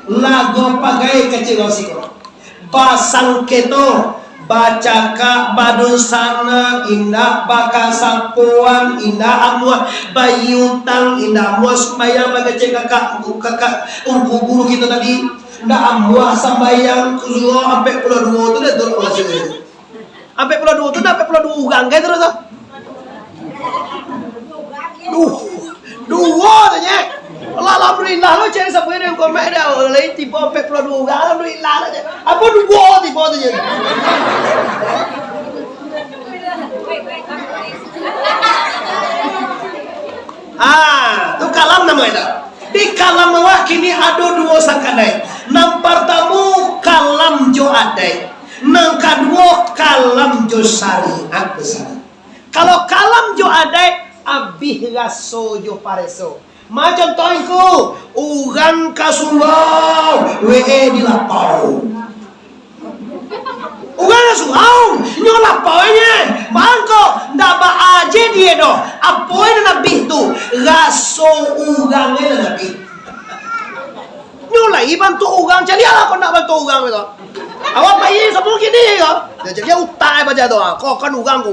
lago pagai kecil siko basang keto bacaka badusana indah baka sapuan indah amua bayutang indah amua sembayang bagece kakak guru kita tadi indah amua sembayang kusuo sampai pulau dua tu dah turun masih sampai pulau dua tu dah sampai pulau dua ugang kayak terus dua tanya alhamdulillah lo cari sampai yang komen dah oleh tipe sampai pulau dua ugang alhamdulillah aja apa dua tipe tu je tu kalam namanya di kalam awak kini ada dua sangkadai nang pertama kalam jo adai nang kedua kalam jo syariat besar kalau kalam jo adai abih raso jo pareso macam toinku ugan kasulau we di lapau ugan kasulau nyo lapaunya bangko ndak ba aje dia do apoy na nabi tu raso ugannya na nabi nyo lah iban tu ugang jadi ala ko ndak bantu ugang itu awak bayi sebelum gini ya jadi utai baca doa kok kan ugang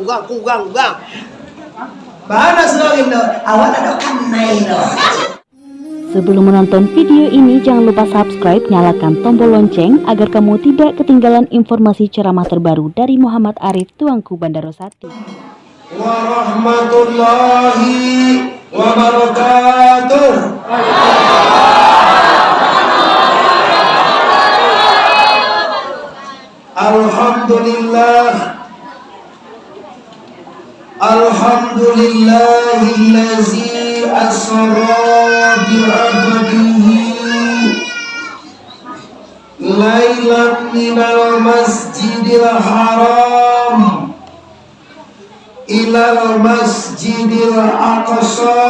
Bahana selogin do, awak ada kanai do. Sebelum menonton video ini, jangan lupa subscribe, nyalakan tombol lonceng agar kamu tidak ketinggalan informasi ceramah terbaru dari Muhammad Arif Tuanku Bandarosati. Warahmatullahi wabarakatuh. Alhamdulillah. Alhamdulillahillazi asra bi'abdihi lailan minal masjidil haram ilal masjidil aqsa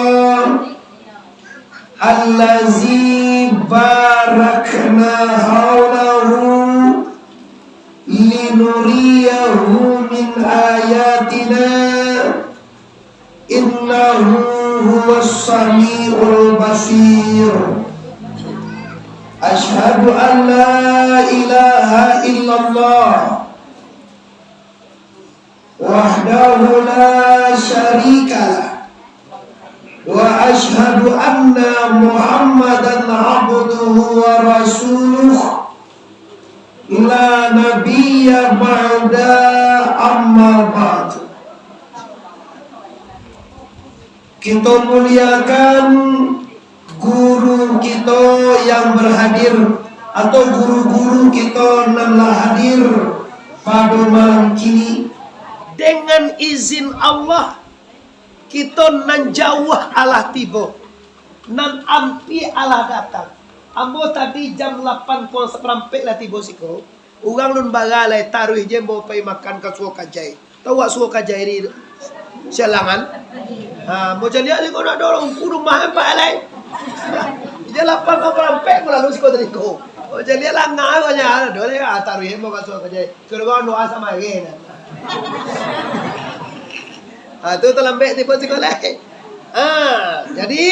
allazi barakna hawlahu linuriyahu min ayatina innahu huwas sami'ul basir. Asyhadu an la ilaha illallah wahdahu la syarikalah wa asyhadu anna Muhammadan abduhu wa rasuluh la nabiyya ba'da amma ba'du. Kita muliakan guru kita yang berhadir atau guru-guru kita yang hadir pada malam kini. Dengan izin Allah kita nan jauh Allah tiba, nan ampi Allah datang. Ambo tadi jam 8 kurang seperempat lah tiba siko. Urang lun bagalai taruh je mau pergi makan ke suo kajai. Tahu tak suo kajai ni? Sialangan. Mau jadi ni kau nak dorong rumah empat lain. Dia 8 seperempat lalu siko tadi ko. Mau jadi langgar kau nya. Dole taruh je mau ke suo kajai. Kalau kau doa sama gen. Tu terlambat tiba siko lain. Jadi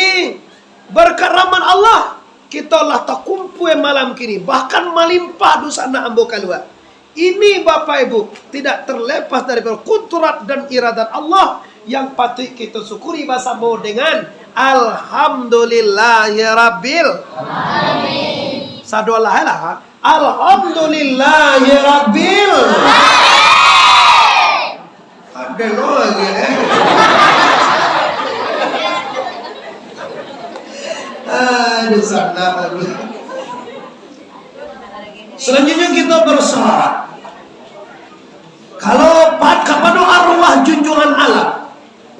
berkat rahmat Allah kita lah terkumpul malam kini, bahkan melimpah dosana ambo keluar. Ini Bapak Ibu tidak terlepas dari kudrat dan iradat Allah yang patut kita syukuri bersama dengan Alhamdulillahirabbil alamin. Sadolah lah. Alhamdulillahirabbil alamin. Ada lagi Selanjutnya kita bersolat. Kalau kepada arwah junjungan Allah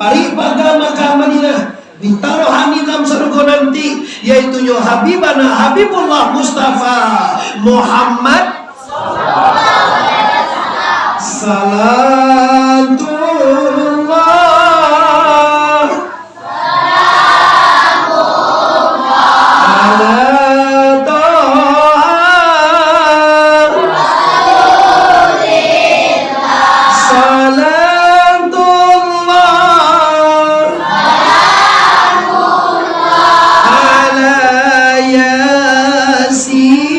pari pada Makkah Madinah ditaruhani dalam surga nanti, yaitu Habibana Habibullah Mustafa Muhammad salatullah see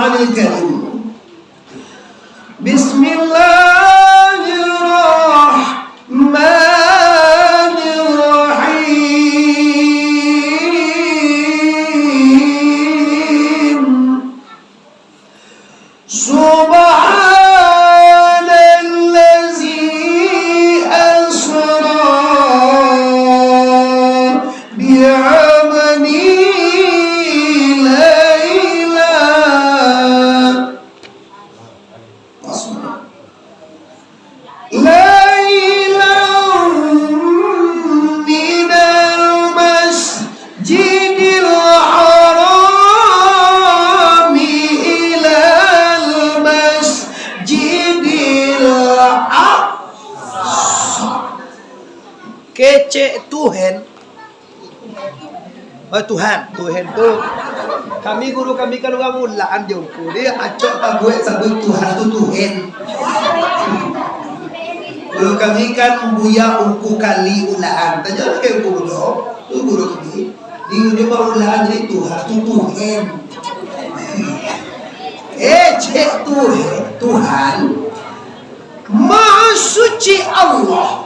Al-Qur'anil Karim. Bismillahirrahmanirrahim. Subhanallazi asra bi'abdi kece Tuhan. Oh Tuhan tuh. Kami guru kami kan orang mulaan jongku. Dia acok tak gue sabut Tuhan tu Tuhan. Guru kami kan buya ungku kali ulaan. Tanya ke guru tu guru kami. Di ujung ulaan jadi Tuhan tu Tuhan. Cek Tuhan. Maha suci Allah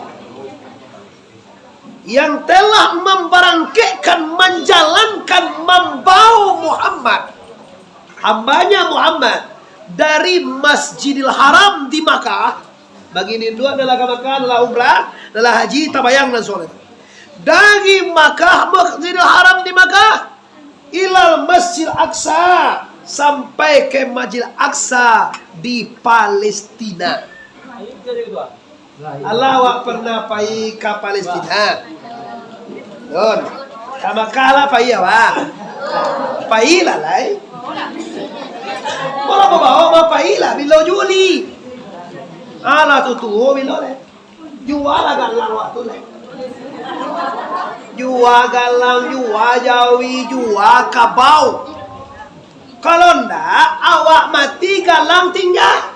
yang telah memberangkatkan, menjalankan, membawa Muhammad, hambanya Muhammad, dari Masjidil Haram di Makkah. Bagi ini dua adalah ke Makkah, adalah umrah, adalah haji, tabayang dan sholat. Dari Makkah, Masjidil Haram di Makkah, ilal Masjid Aqsa, sampai ke Masjid Aqsa di Palestina. Allah awak pernah pergi ke Palestina? Don, sama kalah pergi awak? Pergi lah lah. Kalau bawa mah pergi lah, bila Juli. Alah tuh bila le. Jual lah galang waktu le. Jual galang, jual jawi, jual kabau. Kalau ndak, awak mati galang tinggal.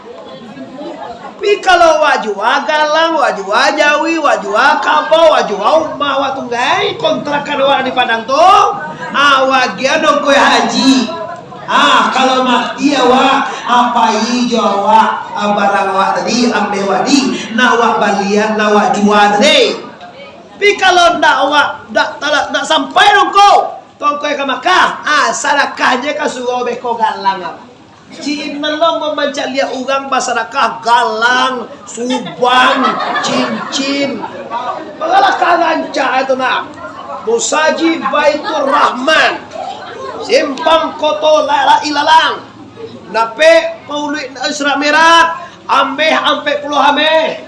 Tapi kalau wajua galang, wajua jawi, wajua kabau, wajua umah, watunggai kontrakan awak di Padang tuh, awak dia dong kue haji. Kalau mati awak apa hijau awak barang awak tadi ambil wadi, nawak balian nawak jual tadi. Tapi kalau ndak awak ndak sampai dong kau, tongkoi ke Makkah, sadakahnya kasuruh beko galang apa? Cik melong memancat lihat orang masyarakat galang, subang, cincin. Bagalah karancak itu nak. Musaji Baitur Rahman. Simpang koto ilalang. Nape Pauluit Isra Mirat. Ampe puluh ameh.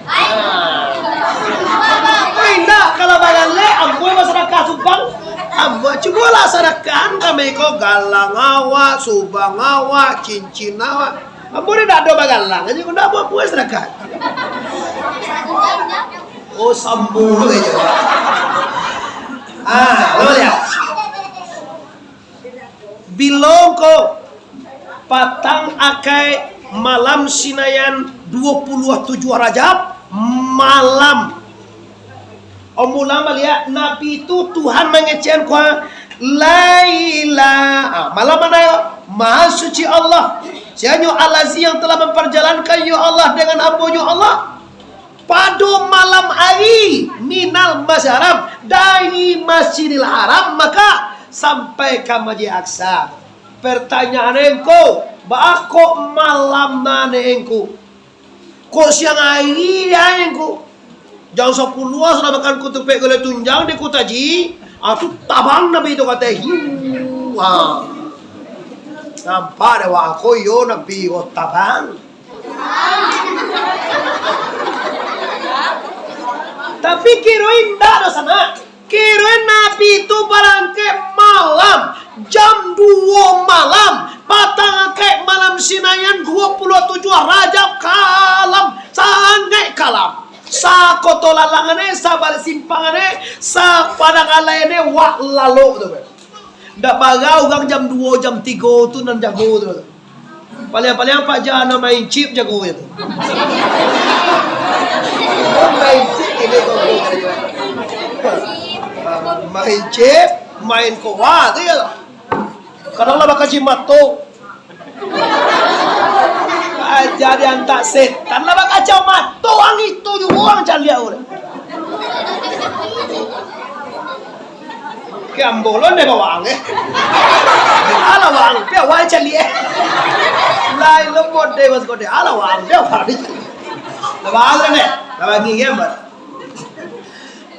Indah kalau bagan le amboy masyarakat subang. Amba cuba laksanakan kami ko galang awak, subang awak, cincin awak. Amba ni dah ada bagalang, aja kau dah buat puas rakat. Oh sambung aja. Lo lihat. Bilong ko patang akai malam sinayan 27 Rajab malam. Ulama lihat Nabi itu Tuhan mengecen kuah Laila. Malam mana ya? Maha suci Allah. Sianyo alazi yang telah memperjalankan ya Allah dengan ampunya Allah. Pada malam hari minal masyaram dari Masjidil Haram maka sampai ke Masjid Aqsa. Pertanyaan engkau, bako malam nane engkau? Kok siang hari ya engkau? Jauh 10 sudah makan kutupek gole tunjang di kutaji. Aku tabang Nabi itu kata nampak dewa aku yo Nabi ko tabang. Tapi kiroin dah sana. Kiroin Nabi itu barangke malam jam 2 malam patang ke malam sinayan 27 Rajab kalam sangat kalam. Sa koto lalangane, sa balik simpangane, sa padang alaine wak lalu tu. Dak bagau gang jam 2 jam 3 tu nan jago tu. Paling-paling Pak Jana main chip jago itu. Main chip ini kau. Main chip, main kowa tu ya. Kadang lah bakal jimat tu. Ajar yang tak setan lah kacau mata orang itu juga orang caliak udah. Kiambolon deh bawang ala wang dia wang caliak. Lain lembut deh mas kode ala wang dia wang dia. Bawang deh, bagi gambar.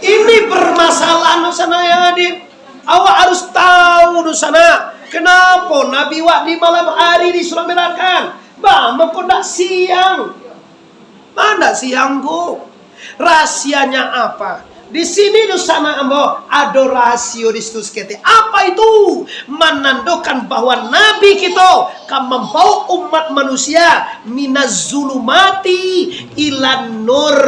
Ini permasalahan sana ya adik. Awak harus tahu sana. Kenapa Nabi wak di malam hari diselamatkan? Bang, kok nak siang? Mana siangku? Rahasianya apa? Di sini di sana ambo ada rahasia di situ sekete. Apa itu? Menandakan bahwa Nabi kita akan membawa umat manusia minaz zulumati ilan nur,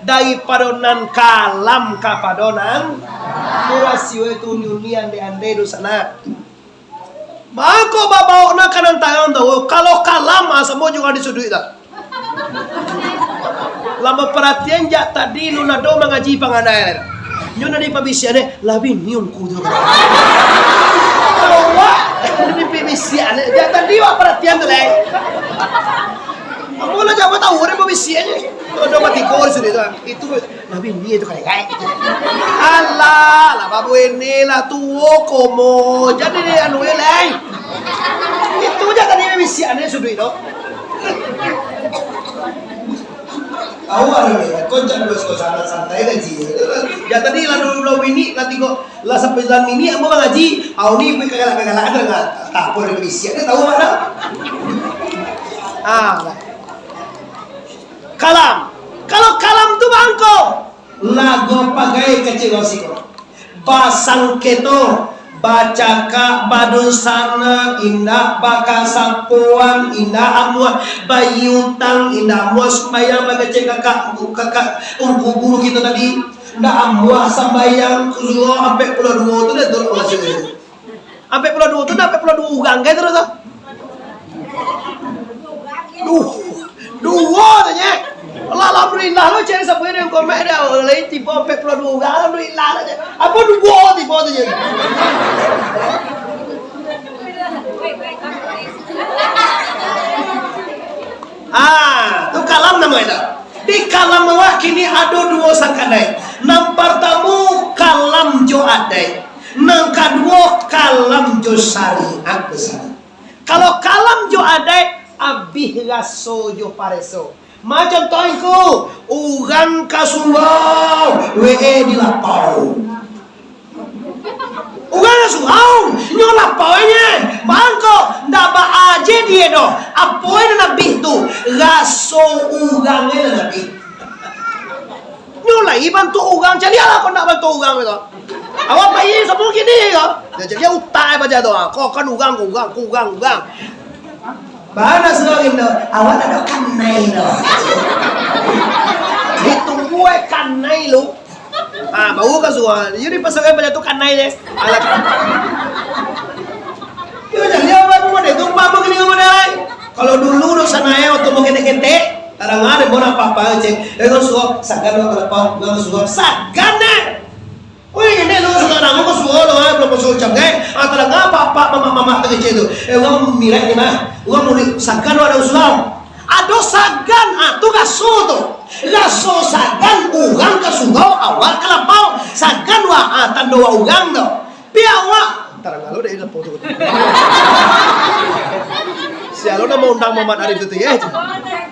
daripada nan kalam kepada nan rahasia itu dunia ande di sana. Maka bawa nak kanan tangan tahu kalau kalam semua juga disudui tak. Lama perhatian jak tadi lu nado mengaji panganai. Nyo nadi pabisiane labin niung ku tu. Kalau ni pabisiane jak tadi wa perhatian tu lai. Amula jawa tahu orang pabisiane. Nado mati kor sudah itu labin ni itu kai. Allah, lah babu ini lah tuo komo. Jadi dia anu lai. Itu aja tadi pabisiane sudah itu. Awal kau jangan bos santai ngaji. Ya tadi lalu ini nanti kok lah sampai dalam ini ambo ngaji. Au ni gue kagak ada enggak tak boleh misi. Ada tahu mana? Kalam. Kalau kalam tu bangko lagu pakai kecil siko. Basang keto baca ka badun sana indah baka sapuan indah amua bayutang indah amua sembayang bagacek kakak guru kita tadi indah amua sembayang kulo sampai pulau dua tu dah turun masih sampai pulau dua tu dah sampai pulau dua ugang ke terus dua tanya alhamdulillah lo cari sampai yang komen dah lain tipe sampai pulau dua ugang alhamdulillah aja apa dua tipe tu je. Tu kalam namanya. Di kalam awak kini ada dua sakadai. Nang pertama kalam jo adai. Nang kedua kalam jo syariat besar. Kalau kalam jo adai abih raso jo pareso. Macam toinku urang kasulau we di lapau. Urang kasulau nyo lapaunya bangko ndak ba aje dia do. Apoy na nabi tu raso urangnya na nabi. Nyo lai bantu urang jadi ala ko ndak bantu urang itu. Awak bayi semua gini ya. Jadi utai baca tu. Kau kan urang. Bahan sekarang itu, awak ada kanai lo. Ditunggu kanai lo. Bau kan semua. Jadi pasangan baca tu kanai deh. Alat. Kita jadi apa pun deh. Tumpah begini kemana lagi? Kalau dulu sana ya waktu mau kente, tarang ada bona apa cek. Kalau suka sagan waktu apa? Kalau suka sagan deh. Wih ini lo sekarang mau suka lo belum suka cakap. Antara apa mama terkecil itu. Kamu mirai ni mah. Kamu ni sagan ada usulan. Ada sagan tu gaso tu. Gaso sagan urang kasugau awal kelapau. Sagan tanda urang tu. Piawak. Antara lo deh lepo tu. Sialo na mau undang Muhammad Arif itu ya.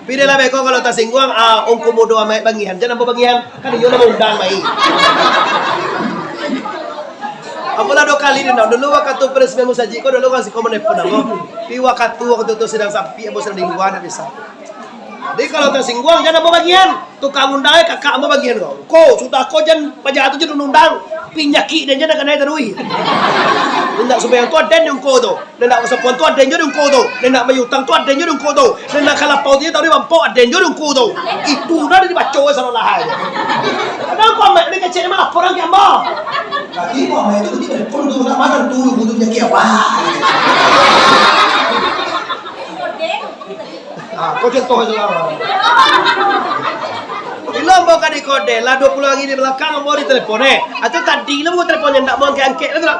Pilih lah beko kalau tak singgung ongko modo amai bangian. Jangan apa bangian. Kan dia mau undang mai. Apalah 2 kali ni dulu waktu presiden musaji ko dulu kasih komen pun ako. Di waktu itu sedang sapi abo sedang lingkungan bisa. Jadi kalau tersinggung jangan apa bagian. Tukang undang kakak apa bagian kau. Ko sudah ko jan pajatu je undang. Pinyaki dan jangan kena terui. Ndak supaya tu ada yang ko tu. Ndak sepon tu ada yang ko tu. Ndak mayutang tu ada yang ko tu. Ndak kalapau dia tahu mampu ada yang ko tu. Itu dah dibaca sama lah. Kadang kau mek ni kecil mah orang yang mau. Kaki kau mek itu tidak pun tu nak makan tu butuhnya kiawa. Kau contoh aja lah. Belum bukan di kode lah 20 lagi di belakang mau di telepon atau tadi lah mau teleponnya ndak mau angkat lah tu.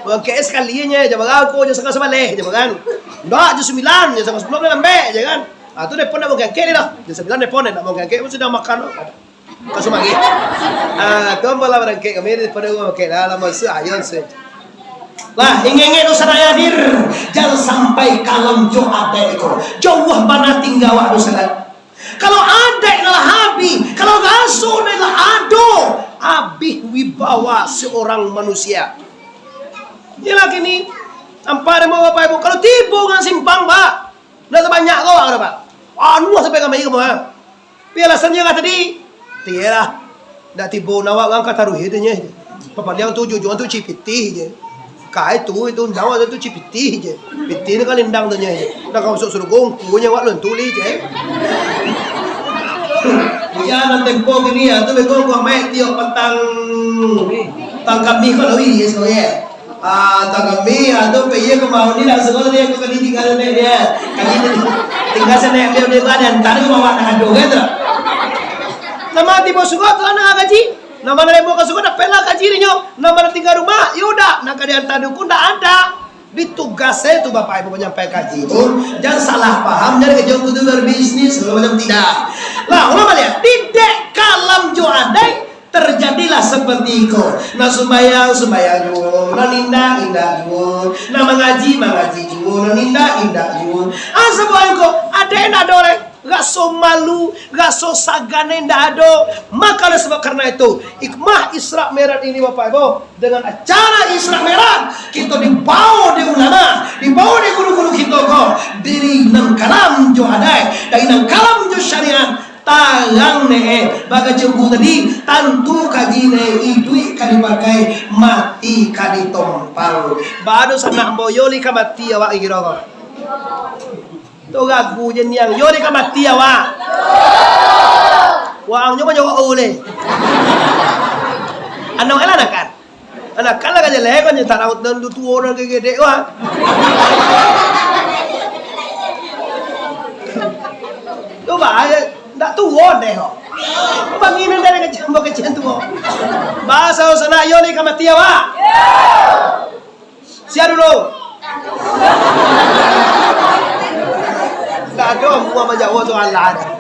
Bukan KS sekalinya, jangan aku jangan sekali balik, jangan. Ndak je 9, jangan 10 boleh ambil, jangan. Ah tu depan nak bukan KS ni dah. Jam 9 depan nak bukan KS pun sudah makan. Kasih magi. Tu malah barang KS kami daripada gua KS dalam masa ayon se. Lah, ingin usara hadir, jangan sampai kalam jo ada itu. Jauh mana tinggal waktu salat. Kalau ada adalah habi, kalau gaso adalah ado, habis wibawa seorang manusia. Ini lagi ni, ampar mau bapak ibu. Kalau tipu kan simpang pak, dah banyak kau ada pak. Anu sampai kami kamu ha. Tapi alasannya kata tadi, tiada, dah tipu nawak orang kata ruh itu nya. Papa dia tu jujuan tu cipiti je. Kai tu nawak tu cipiti je. Piti ni kan lindang tu nya. Dah kau masuk surga, punya wak lun tuli je. Ya nanti tempo gini ya, tu begong gua main tiok petang kami kalau ini ya sekolah. Tang kami atau peye ke mau ni lah sekolah dia ke kali tinggal dia. Kali tinggal sana dia badan tadi bawa nak ado gitu. Nama tibo suka tu anak gaji. Nama nemo ka suka dah pela gaji ni nyo. Nama tinggal rumah, yuda nak kalian tadu pun dah ada. Ditugasnya itu bapak ibu menyampaikan kaji itu jangan salah paham jadi kejauh kudu berbisnis kalau macam tidak lah ulama lihat tidak kalam jo adai terjadilah seperti itu nah sembayang juga nah indah juga nah mengaji juga nah indah juga sebuah itu ada yang ada oleh gak so malu, gak so sagane ndak ado. Maka oleh sebab karena itu hikmah Isra Mi'raj ini Bapak Ibu, dengan acara Isra Mi'raj kita dibawa di ulama, dibawa di guru-guru kita kok diri nang kalam jo adai, dari nang kalam jo syariat tangang ne baga jembu tadi tantu kaji ne idui kan dipakai mati kan ditompal. Baru sana mboyoli ka mati awak kira kok. Tu gagu je niang yo ni ka mati awak. Wang nyo banyak oleh. Anak elah kan. Anak kan lah kan jelek kan tak raut dan tu orang gede wah. Tu bahaya ndak tuon deh kok. Banginan dari kecil tu. Bahasa sana yo ni ka mati awak. Siap dulu. Tak ada semua menjawab soalan ada.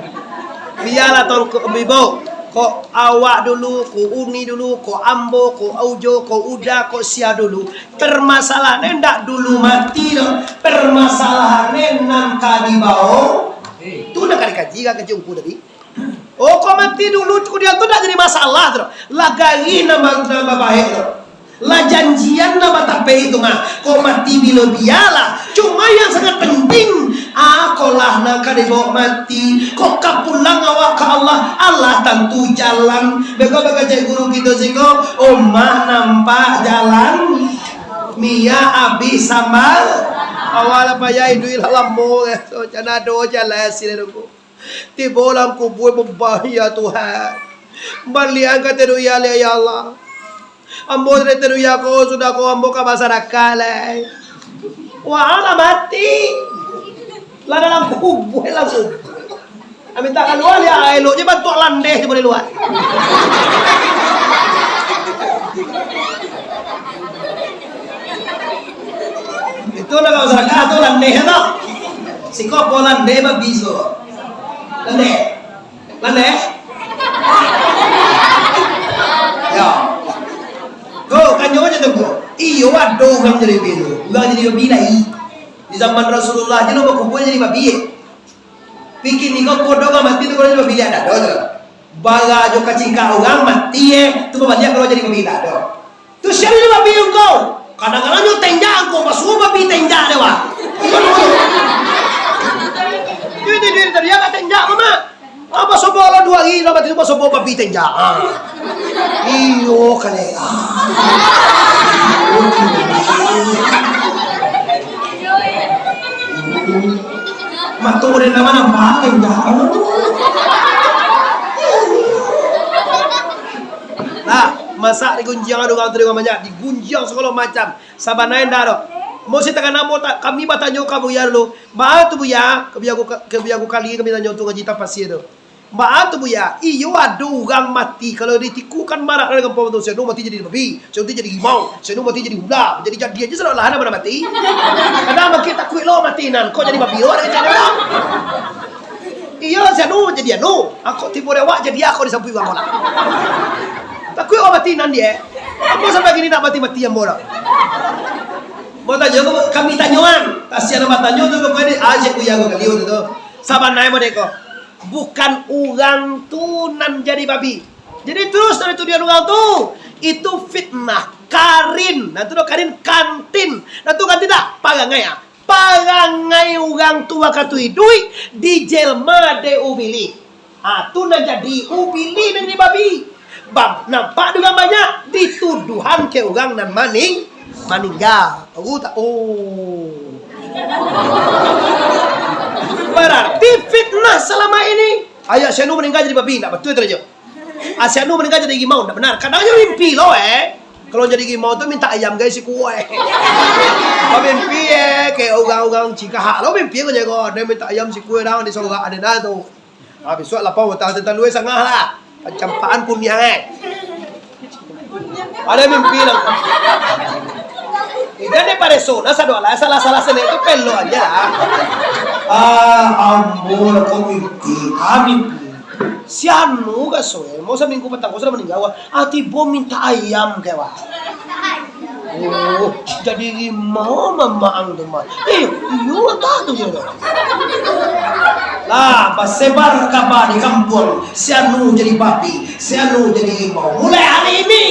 Biarlah tuan ibu, ko awak dulu, ko uni dulu, ko ambo, ko aujo, ko uda, ko sia dulu. Permasalahan ndak dulu mati loh. Permasalahan nang kadi bau. Tu nak kali kaji kan kejungku tadi. Oh, ko mati dulu, dia tu tak jadi masalah terus. Lagari nama baik terus. Lah janjian nama tape itu mah kau mati bila biarlah cuma yang sangat penting akolah nak dibawa mati kau kapulang awak ke Allah tentu jalan bega cek guru kita siko omah nampak jalan Mia abi sambal awal apa ya idul lambo so jana do jalan sileku tiba dalam kubur berbahaya Tuhan balian kata ya Allah ambo teru ya ko sudah ko ambo ka masyarakat lai. Wah mati. Lah dalam kubur langsung. Amin tak keluar ya elok je bantu landeh di luar. Itu nak masyarakat tu landeh tu. Sikop ko landeh ba biso. Landeh. Ya. Go kanyo aja tu go. Iyo ado orang jadi biru. Orang jadi babi di zaman Rasulullah je lo berkumpul jadi babi. Pikir ni kau kodoh kan mati tu kalau jadi babi ada do. Baga jo kacing kau orang mati tu banyak kalau jadi babi ada. Tu siapa jadi babi engkau? Kadang-kadang jo tenjak engkau masuk babi tenjak dewa. Itu dia kata tenjak mama. Apa sobo ala 2 hari dapat itu sobo babi tenjak. Iyo kale. Maturin naman ang bakit nah, masak digunjang ada orang terima banyak digunjang segala macam sabanain dah mau saya tekan namo kami batanya kamu ya dulu bah tu bu ya kebiaku kali kami tanya untuk ngaji tafsir tu Maaf tu buya, iyo ada orang mati kalau ditikukan marah dengan kampung tu. Saya mati jadi babi, saya jadi harimau, saya mati jadi ular, jadi aja selalu lah mana mati. Kadang kita kuih lo mati nan, kau jadi babi lo ada jadi orang. Iyo saya jadi anu, aku tipu dewa jadi aku disampui orang orang. Tak kuih lo mati nan dia. Apa sampai gini nak mati yang borak? Mau tanya kami tanyuan, kasihan nama tanyo tu kau ni aje kuya kau kaliu tu. Saban naik mereka. Bukan orang tu nan jadi babi. Jadi terus dari tudian orang tu itu fitnah. Karin, nah tu karin kantin. Nah tu kantin tak parangai ya. Parangai orang tua katui duit di jelma de ubili. Ah tu nan jadi ubili nan jadi babi. Bab nampak juga banyak dituduhan ke orang nan maninggal. Berarti fitnah selama ini. Ayah Syanu meninggal jadi babi, tak betul itu aja. Syanu meninggal jadi harimau, tak benar. Kadang-kadang mimpi loh Kalau jadi harimau tu minta ayam guys si kue. Kau mimpi kayak orang-orang Cikahak lo mimpi kau jago, dia minta ayam si kue dah di sorga ada dah tu. Habis suat lapau tentang luar sangah lah. Campaan punya Ada mimpi lah. Jadi pada zona salah sana itu pelo aja lah. Ampun, kau mimpi. Si Anu gak soe, mau seminggu petang kau sudah meninggal. Tibo minta ayam kewa. Oh, jadi mau mamaang teman. Iyo tak tu je. Lah, sebar kabar di kampung. Si Anu jadi babi, si Anu jadi harimau. Mulai hari ini,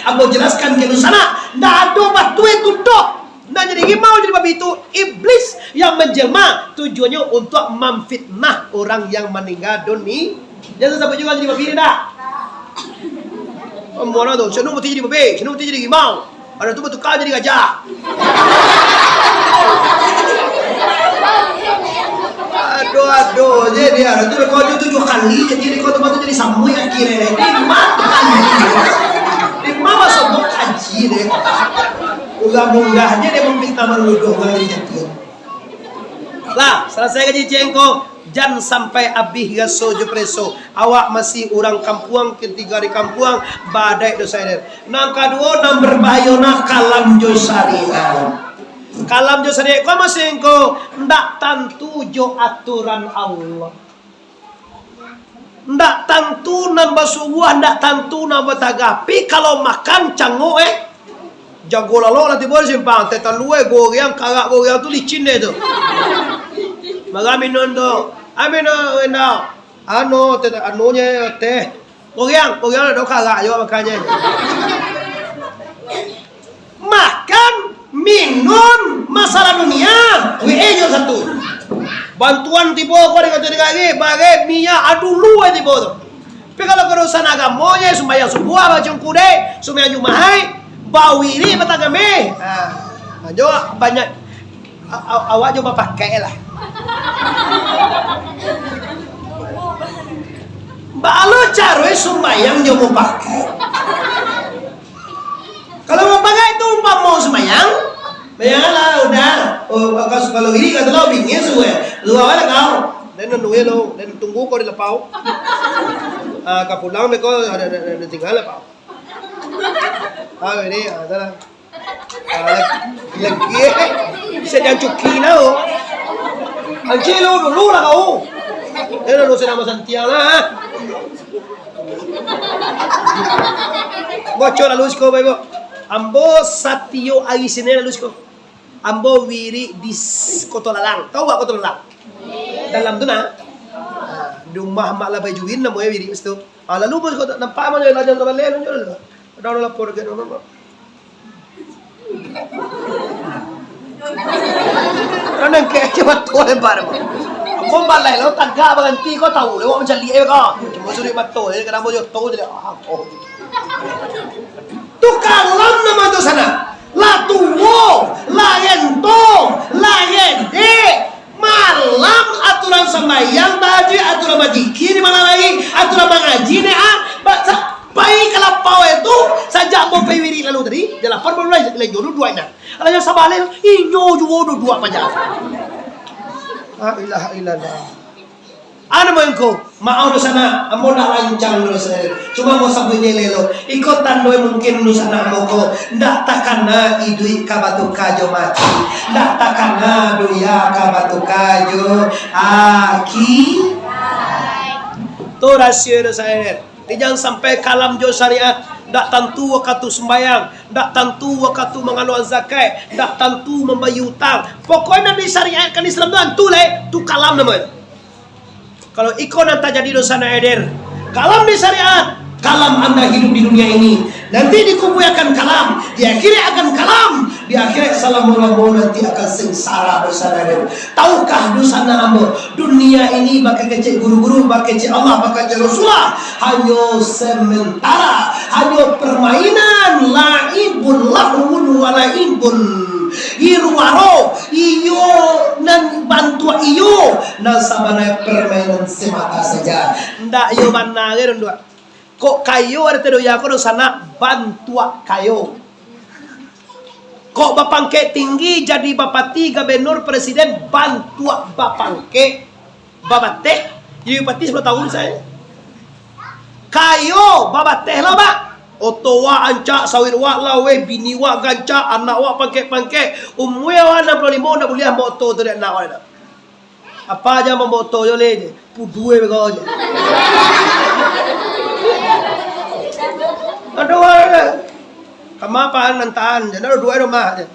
aku jelaskan ke sana. Nggak ada batu itu dok. Nah jadi harimau jadi babi itu iblis yang menjelma tujuannya untuk memfitnah orang yang meninggal dunia. Jangan sampai juga jadi babi dah. Mana tu? Saya mesti jadi babi, saya mesti jadi harimau. Ada tu betul kau jadi gajah. Aduh, jadi ada tu kau 7 kali jadi kau tempat tu jadi samui akhirnya. Di mana sebut kaji deh. Unggah-unggahnya dia meminta menuduh kali jadi. Lah, selesai kaji cengkok. Jangan sampai abih gaso jo preso. Awak masih orang kampuang ketiga di kampuang badai dosa ini. Nang kedua nang berbahayona kalam jo syariat. Kalam jo syariat kau masih engkau ndak tentu jo aturan Allah. Ndak tentu nan basubuh ndak tentu nan batagapi kalau makan cango jago lalo nanti boleh simpang tetan luwe goreang karak goreang tu licin deh tu. Magami nondo. Amin na ano anunya teh goreang ada karak juga makanya. Makan minum masalah dunia jo satu. Bantuan tibo kau dengan jadi lagi bagai minyak adu luwe tibo tu. Tapi kalau urusan agamanya sembahyang subuh baca kude sembahyang jumahai bawiri batagame. Jo banyak awak coba pakai lah. Balu carwe sembahyang jo mau pakai. Kalau mau pakai itu umpam mau sembahyang, bayanglah udah. Kalau ini kata lo bingin suwe, lu awalnya kau. Dan nunggu lo, dan tunggu kau di lepau. Kapulang mereka ada tinggal lepau. Ini ada. Lagi sedang cuki lo. Anjir lo dulu lah kau. Ini lo sedang masantiang lah. Bocor lalu sko baik. Ambo satio agi sini lalu sko. Ambo wiri di Kotolalang. Tahu gak Kotolalang? Dalam tu nah. Di rumah mak lah bajuin namanya wiri itu. Lalu bos kau nampak mana lajang terbalik nunjuk. Dah lapor ke nama. Kanang kayak cepat tu lebar. Kau balai lo tagak berhenti kau tahu lewat macam liat kau. Cuma suri batul je kenapa je tahu je. Tukang lam nama tu sana. La tuwo, la yento, la yende. Malam aturan sembahyang baju, aturan majiki di mana lagi, aturan mengaji ni baik kalau pau itu saja mau pewiri lalu tadi, jalan baru lagi jodoh dua ina. Kalau yang sabale, inyo jodoh dua aja. Ilaha illallah. Ana mo engko Mau sana, amo nak lancang dosa. Cuma mau sabunnya lelo. Ikut tandoi mungkin dosa nak moko. Ndak takana idui kabatu kajo mati. Ndak takana doya kabatu kajo aki. Itu rahasia dosa ini. Jangan sampai kalam jo syariat. Ndak tentu waktu sembayang, ndak tentu waktu mengaluan zakat, ndak tentu membayar hutang. Pokoknya disyariatkan Islam tu tu kalam namanya. Kalau ikon anda jadi dosa naedir, kalam di syariat, kalam anda hidup di dunia ini, nanti di kubur akan kalam, di akhirnya akan kalam, di akhirnya salamualaikum nanti akan sengsara dosa naedir. Tahukah dosa naambo dunia ini pakai kecil guru-guru, pakai kecil Allah, pakai kecil Rasulullah, hanya sementara, hanya permainan, laibun lahun walaibun. Iruwaro iyo nan bantua iyo nan sabana permainan semata saja ndak yo banagir ndua kok kayo arte do yako do sana bantua kayo kok bapangke tinggi jadi bapati gubernur presiden bantua bapangke babate jadi bupati 10 tahun saya kayo babate lah Pak. Otowa anca sawirwa lawe biniwa ganca anakwa pangke umwewa 65 na boleh moto tu dak nak ada apa aja moto yo le pudue bego aja aduh kama pa nantaan jadi dua rumah aja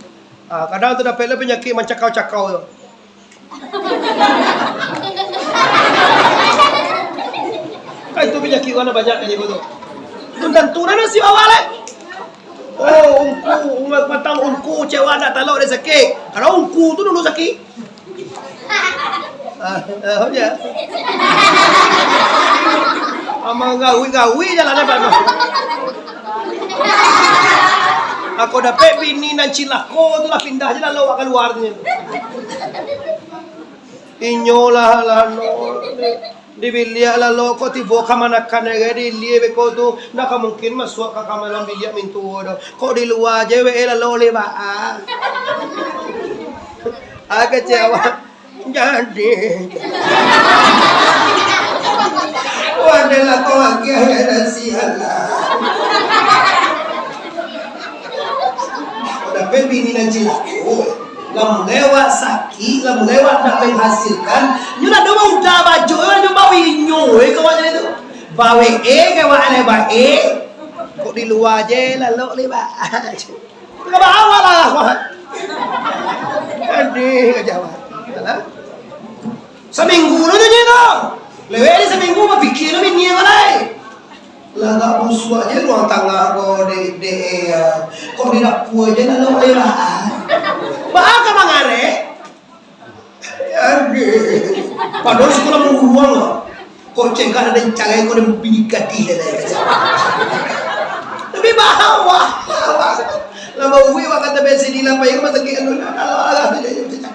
kadang tu dapat le penyakit mencakau-cakau yo kai tu penyakit mana banyak ni betul tenturan si awale. Oh, unku, matang unku cewa nak talok dia sakit. Kalau unku tu dulu sakit. Ya. Ama gawi jalannya Pak. Aku dapat bini nan cilako tu lah pindah je lah lawak keluar ni. Inyolah no. Di bilia la loko ti boka manakan ga di liebe ko tu naka mungkin masuk ka kamalang bilia mintu do ko di luar je we la lole ba aga cewa jadi wadela ko agya si Allah udah bini nan cilako lamun lewat sakit, lamun lewat nak menghasilkan, nyulah dua udah baju, nyulah bawa inyo, kawan itu, bawa kawan ada bawa kok di luar je lalu lewat, nggak bawa lah kawan, adik kejauhan, seminggu tu je tu, lewat ni seminggu berfikir lebih ni malai. Lah tak busuk aja ruang tangga kau de kau di dapur aja nak lewat. Bahaka mangare. Aduh. Padahal sekolah menguang loh. Kau cengkak ada cagai kau dan bini gati ada kerja. Tapi bahawa. Lama uwi wa kata besi di lampai yang masa kian dulu. Allah tu jadi cecak.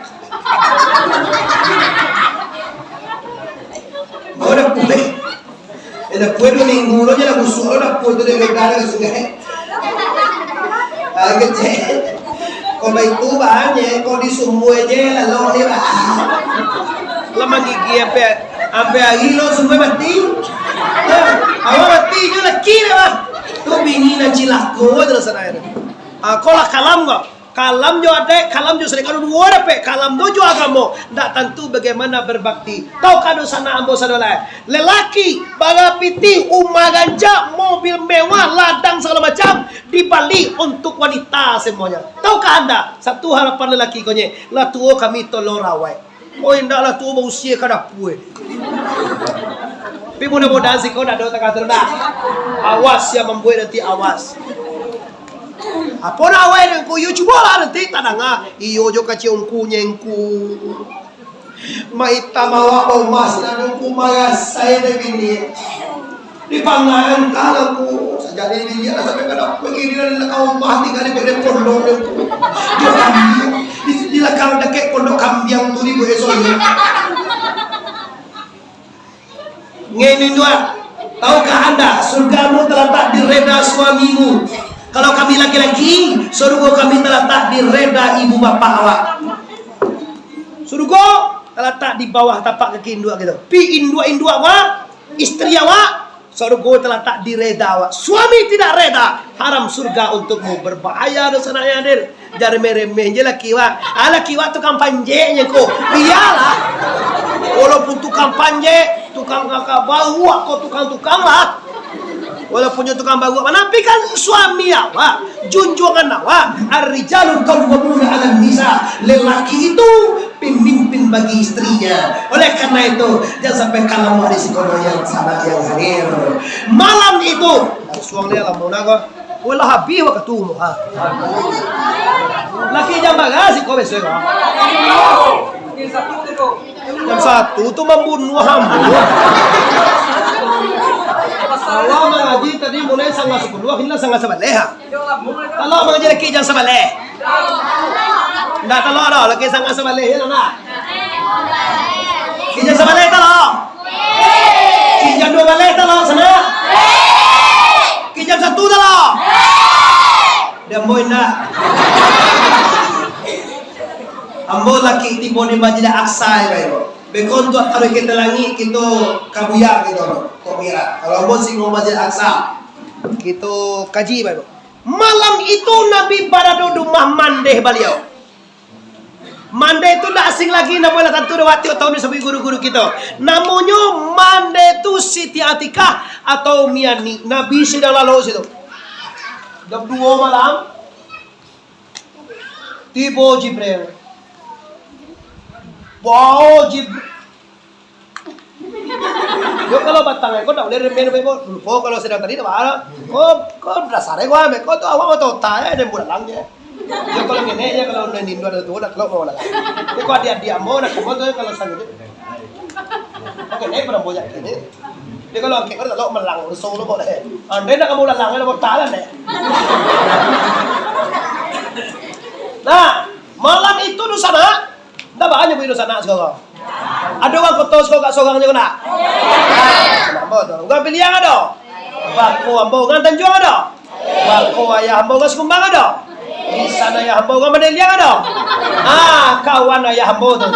Kau dah pulih. Eda puedo minggu lo je la busuk lo dah puedo de negara ke sungai. Kece. Kau baik tu bahannya, kau di semua je lah lo ni lah. Lama gigi ampe hari lo semua mati. Awak mati je lah kira lah. Tu bini nak cilako terus sana. Kau lah kalam kau. Kalam jo ada, kalam jo sering kalau dua dapat, kalam do jo agamo. Tak tentu bagaimana berbakti. Tahu kado sana ambo sana lelaki, bagapiti, umaganja, mobil mewah, ladang segala macam dibeli untuk wanita semuanya. Tahukah anda? Satu harapan lelaki konye, lah tuo kami tolong rawai. Oh indah lah tuo berusia kada pue. Tapi mudah-mudahan sih kau dah ada tak terdah. Awas yang membuat nanti awas. Apa nak awal dengan kuyu cuba lah nanti tak dengar. Iyo jo kacau nyengku. Maita mawa emas dan engku magas saya dah bini. Di pangan kalaku jadi dia sampai kada pergi dia kau mah tinggal di bawah pondok engku. Dia kambing di lakang dekat pondok kambing tu di gue soalnya. Ngene dua. Tahukah anda surgamu terletak di reda suamimu. Kalau kami laki-laki, surga kami terletak di reda ibu bapak awak. Surga terletak di bawah tapak kaki induk gitu. Pi induk wah, Istri awak, surga telah tak direda awak. Suami tidak reda, haram surga untukmu. Berbahaya dosa nak hadir. Jari meremeh je laki awak. Laki awak tukang panjeknya kok. Biarlah. Walaupun tukang panjek, tukang kakak bau, kau tukang-tukang lah. Walaupun dia tukang bau, tapi kan suami awak, junjungan awak, ar-rijalul qawwamuna 'alan nisa. Lelaki itu pemimpin bagi istrinya. Oleh karena itu, jangan sampai kalah di sekolah yang sahabat yang hadir. Malam itu, suang dia lah muna ko. Wala habi wa katumo ha. Laki jam bagasi ko besok ha. Jam 1 tu membunuh hamba. Kalau mengaji tadi mulai sangat 10, hingga sangat 11. Kalau mengaji lagi jam 11. Ndak telok dah, lagi sangat 11 ya nak. Jam 11 telok. Jam 12 telok sana. Jam 1 telok. Dia mau nak. Ambo laki tibo ni majlis Aqsa ya. Bekon tu taruh kita langit kita kabuya gitu komira. Kalau ambo sing majlis Aqsa kita kaji baru. Malam itu Nabi pada rumah mandeh beliau. Mandeh itu tak asing lagi namanya tentu waktu tahun ini sampai guru-guru kita. Namanya mandeh itu Siti Atikah atau Miani. Nabi sedang lalu situ. Jam 2 malam tiba Jibril. Wow, Jibril. Yo kalau batangnya, kau tak boleh remen remen. Kau kalau sedang tadi tu mana? Kau dasarnya kau ambil. Kau tu awak mau tahu ya, dan bulan langnya. Yo kalau gini ya kalau nanti dua ada tu, nak kalau mau lah. Kau dia mau nak kau tu kalau sanggup. Oke, ini pernah boleh ini. Dia kalau angkat kalau melang, solo boleh. Anda nak kamu melang, ada bertalan deh. Nah, malam itu di sana. Dah banyak begitu sana sekarang. Ada orang kotor sekarang kat seorang je kena. Kenapa tu? Orang pilih yang ada. Bako ambo orang Tanjung ada. Bako ayah ambo orang Sekumbang ada. Di sana ayah ambo orang Madeliang ada. Kawan ayah ambo tu.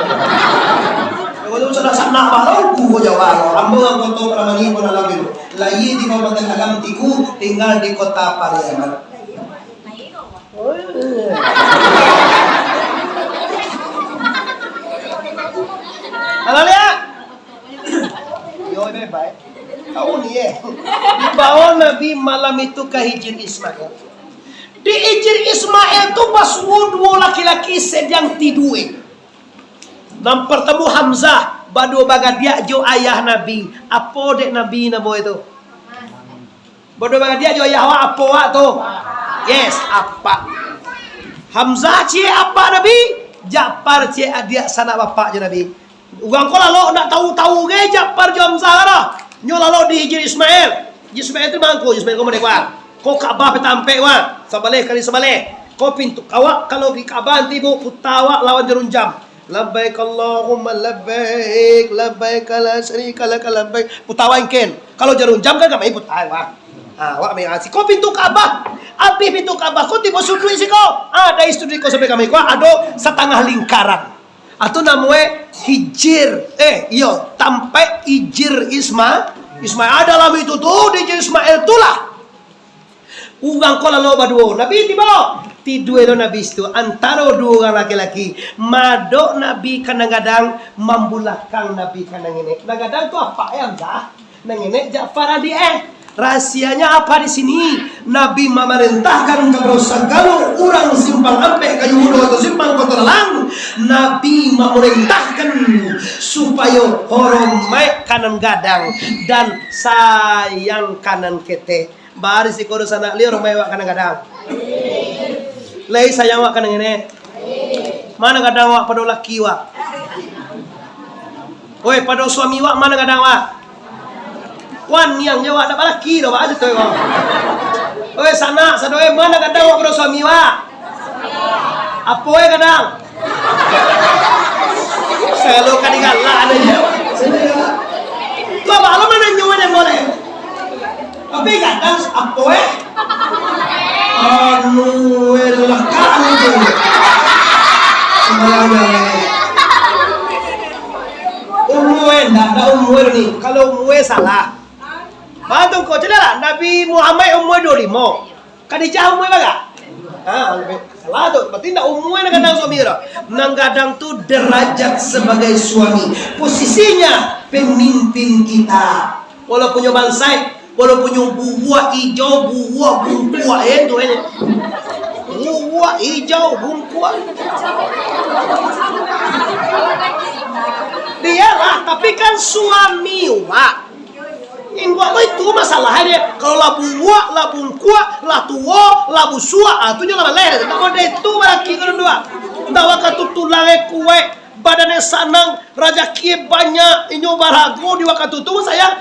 Kalau sudah sana baru ku jawab. Ambo orang kotor ramai pun dalam itu. Lagi di Kabupaten Agam Tiku tinggal di Kota Pariaman. Halo lihat. Yo baik. Tahu ni dibawa Nabi malam itu ke Hijr Ismail. Di Hijr Ismail tu pas dua laki-laki sedang tidur. Dan bertemu Hamzah, badu bagadia jo ayah Nabi. Apa dek Nabi nama itu? Badu bagadia jo ayah apa wak tu? Yes, apa? Hamzah cie apa Nabi? Ja'far cie adik sanak bapak je Nabi. Ugang ko lalu nak tahu-tahu ke Ja'far jom sahara. Nyo lalu di Hijr Ismail. Ismail tu mangko, Ismail ko mereka. Ko Ka'bah petambek wa, sabalik kali sabalik. Ko pintu awak kalau di Ka'bah tibu putawa lawan jerunjam. Labbaik Allahumma labbaik, labbaik la syarika lak labbaik. Putawa ingken. Kalau jerunjam kan kami putawa. Awak mai asik. Ko pintu Ka'bah. Api pintu Ka'bah ko tibu sudut siko. Dari sudut ko sampai kami ko ada setengah lingkaran. Atau namanya Hijr. Sampai Hijr Ismail ada dalam itu tuh di Hijr Ismail itulah. Ugang ko lalu badu. Nabi tiba. Tidur itu Nabi itu antara dua orang laki-laki. Madok Nabi kadang-kadang membulakkan Nabi kadang ini. Kadang-kadang tu apa yang dah? Nang ini Ja'far adi rahasianya apa di sini? Nabi memerintahkan kepada segala orang simpang ampe kayu muda atau simpang kota lang. Nabi memerintahkan supaya hormat kanan gadang dan sayang kanan kete. Baris di kodo sana liur hormat kanan gadang. Lai sayang wak kanan ini. Mana gadang wak pada laki wak? Oi pada suami wak mana gadang wak? Wan yang nyawa ada laki dah ada tu. Oi sana sadoe mana kadang wak pada suami wak? Apa kadang? Selalu kadang lah ada je. Tu apa lo mana nyawa dia boleh? Tapi kadang apa lah kan tu. Umur dah ada umur ni. Kalau umur salah tidak lah. Nabi Muhammad umur 25. Khadijah umur berapa? Salah tu. Berarti nak umur nak kadang suami tu. Nang kadang tu derajat sebagai suami. Posisinya pemimpin kita. Walaupun punya bansai, walaupun punya buah hijau, buah bungkuak tu ini. Buah hijau bungkuak. Dia lah, tapi kan suami wak. Ingwak itu masalahnya. Kalau lah buah, lah bungkuak, lah tua, lah busua, itu jangan leh. Tak ada itu lagi kedua. Dawa katu tulangnya kue, badannya sanang, rezeki banyak, inyo barago di waktu itu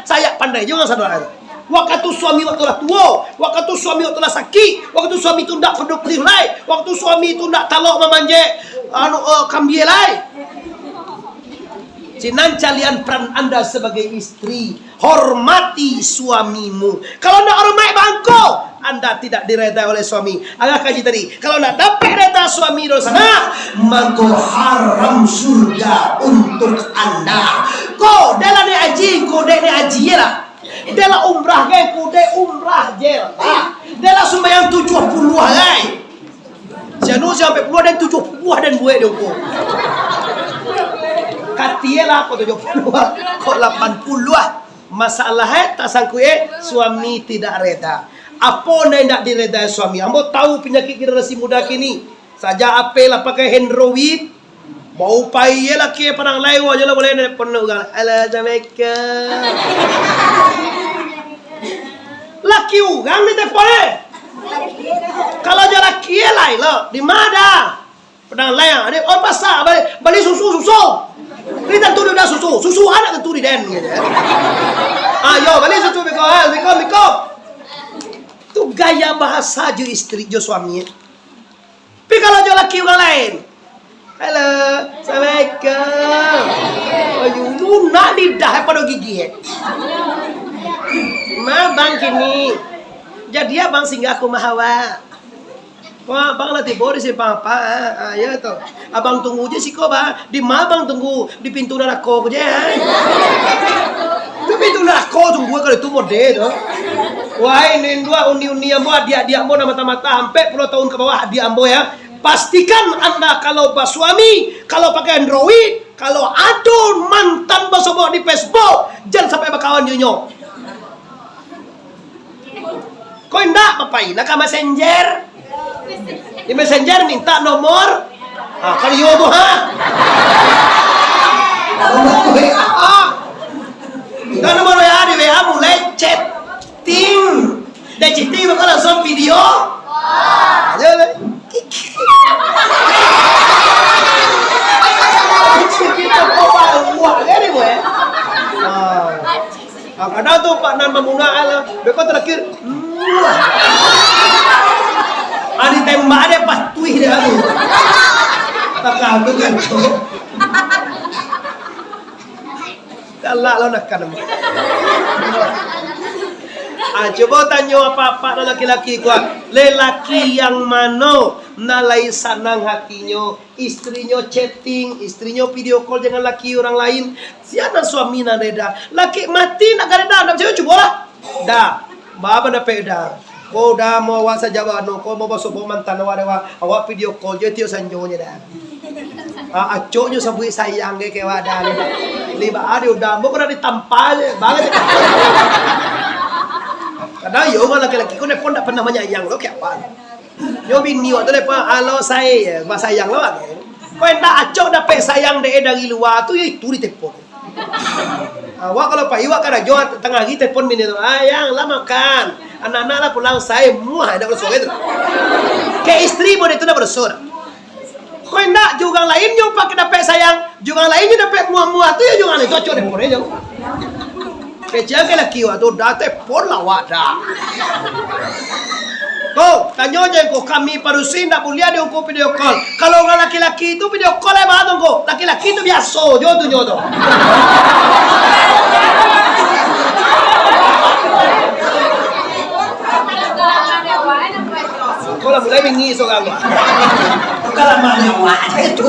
saya pandai juga saudara. Waktu suami waktu lah tua, waktu suami waktu lah sakit, waktu suami itu nak penduk pelai, waktu suami itu nak talok memanje kambielai. Sinan kalian peran anda sebagai istri, hormati suamimu. Kalau nak hormat bangko, anda tidak diredai oleh suami. Agak kaji tadi, kalau nak dapat reda suami di sana, maka haram surga untuk anda. Ko dalam ni haji, ko dek ni haji je lah. Dalam umrah ke, ko dek umrah je lah. Dalam sembahyang 70 hari. Sianu sampai puluh dan 70 dan buat dia ko. Katilah kau 70 kau 80 masalahnya tak sangkut suami tidak reda. Apa yang tidak diredai suami? Ambo tahu penyakit generasi muda kini. Saja apelah pakai Android. Bau pai laki padang lain aja lah boleh penuh kan. Assalamualaikum. Laki orang ni telefon. Kalau je laki lain lah di mana? Padang lain. Ada orang pasar balik susu. Ini tentu dia susu anak tentu di den gitu. Ayo balik susu biko. Tu gaya bahasa jo istri jo suami. Tapi kalau jo laki orang lain. Halo, assalamualaikum. Ayo lu nak lidah pada gigi. Ma bang kini. Jadi abang singgah aku mahawa. Wah, bang lah tiba di sini apa? Ya tu. Abang tunggu je sih kau bang. Di mana bang tunggu? Di pintu neraka je. Di pintu neraka tunggu kalau itu mode tu. Wah ini dua uni ambo dia ambo nama mata sampai 10 tahun ke bawah dia ambo ya. Pastikan anda kalau bersuami, kalau pakai Android, kalau ada mantan bersobok di Facebook, jangan sampai berkawan nyonyo. Kau indah apa ini? Nak messenger? Di messenger minta nomor. Kalau yo tu minta nomor WA di WA mulai chatting. Dan chatting bakal langsung video. Aja. Kita bawa ni gue. Kadang tu Pak Nan memuna ala, bekau terakhir. Ani tembak dia patuih dia tu. Tak kamu kan tu. Galak lah nak kan. Coba tanya apa-apa lelaki-lelaki kuat. Lelaki yang mana nalai sanang hatinya, istrinya chatting, istrinya video call dengan laki orang lain. Siapa suami nak reda? Laki mati nak reda, nak cakap cuba lah. Dah, bapa dah peda. Kau dah mau awak saja no, kau mau masuk mantan awak video call je tiap sanjonya dah. Acoknya sabui sayang ke wadah ni. Liba ada udah, mau kena ditampal je, banget. Kadang yo orang laki-laki kau nepon tak pernah menyayang lo kayak apa? Yo bini waktu lepas halo saya, bahasa sayang lo kan? Kau hendak acok dapat sayang dari luar tu itu di telepon. Awak kalau pak iwak kada jual tengah hari telepon bini tu, ayang lah makan, anak-anak lah pulang saya muah ada bersore tu. Kayak istri pun itu dah bersore. Kau hendak juga lainnya pakai dapat sayang, juga lainnya dapat muah-muah tu ya juga itu acok telepon aja. Kecil ke laki waktu dah telepon lah wadah. Kau tanya aja kau kami parusin tak boleh ada kau video call. Kalau orang laki-laki itu video call yang mana kau? Laki-laki itu biasa jodoh. Kau lah mulai bingi seorang. Kalau mana wah itu.